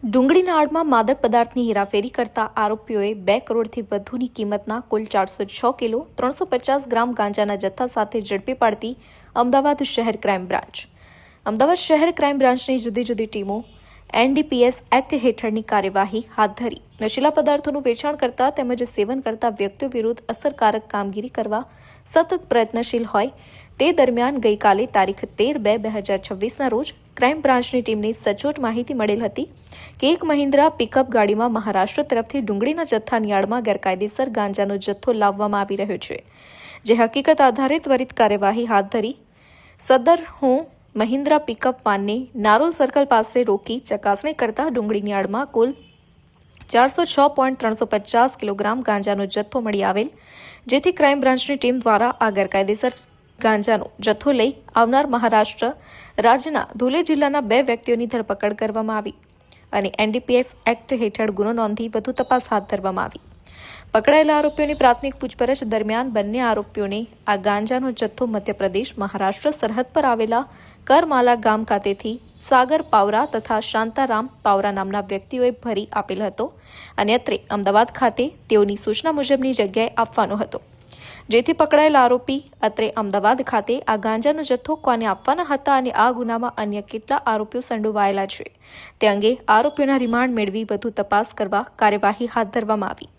ડુંગળીના આડમાં માદક પદાર્થની હેરાફેરી કરતા આરોપીઓએ 2 કરોડથી વધુની કિંમતના કુલ 406 કિલો 350 ગ્રામ ગાંજાના જથ્થા સાથે ઝડપી પાડતી અમદાવાદ શહેર ક્રાઇમ બ્રાન્ચ. અમદાવાદ શહેર ક્રાઇમ બ્રાન્ચની જુદી જુદી ટીમો એનડીપીએસ એક્ટ હેઠળની કાર્યવાહી હાથ ધરી નશીલા પદાર્થોનું વેચાણ કરતા તેમજ સેવન કરતા વ્યક્તિઓ વિરુદ્ધ અસરકારક કામગીરી કરવા સતત પ્રયત્નશીલ હોય તે દરમિયાન ગઈકાલે તારીખ 13/2/2026ના રોજ ક્રાઇમ બ્રાન્ચની ટીમને સચોટ માહિતી મળેલ હતી કે એક મહિન્દ્રા પિકઅપ ગાડીમાં મહારાષ્ટ્ર તરફથી ડુંગળીના જથ્થાની આડમાં ગેરકાયદેસર ગાંજાનો જથ્થો લાવવામાં આવી રહ્યો છે. જે હકીકત આધારે ત્વરિત કાર્યવાહી હાથ ધરી સદર મહિન્દ્રા પિકઅપ વાનને નારોલ સર્કલ પાસે રોકી ચકાસણી કરતા ડુંગળીની આડમાં કુલ 406.350 કિલોગ્રામ ગાંજાનો જથ્થો મળી આવેલ, જેથી ક્રાઇમ બ્રાન્ચની ટીમ દ્વારા આ ગેરકાયદેસર ગાંજાનો જથ્થો લઈ આવનાર મહારાષ્ટ્ર રાજ્યના ધુલે જિલ્લાના 2 વ્યક્તિઓની ધરપકડ કરવામાં આવી અને એનડીપીએસ એક્ટ હેઠળ ગુનો નોંધી વધુ તપાસ હાથ ધરવામાં આવી. પકડાયેલા આરોપીઓની પ્રાથમિક પૂછપરછ દરમિયાન બંને આરોપીઓને આ ગાંજાનો જથ્થો મધ્યપ્રદેશ મહારાષ્ટ્ર સરહદ પર આવેલા કરમાલા ગામ ખાતેથી સાગર પાવરા તથા શાંતારામ પાવરા નામના વ્યક્તિઓએ ભરી આપેલ હતો અને અત્રે અમદાવાદ ખાતે તેઓની સૂચના મુજબની જગ્યાએ આપવાનો હતો, જેથી પકડાયેલા આરોપી અત્રે અમદાવાદ ખાતે આ ગાંજાનો જથ્થો કોને આપવાના હતા અને આ ગુનામાં અન્ય કેટલા આરોપીઓ સંડોવાયેલા છે તે અંગે આરોપીઓના રિમાન્ડ મેળવી વધુ તપાસ કરવા કાર્યવાહી હાથ ધરવામાં આવી.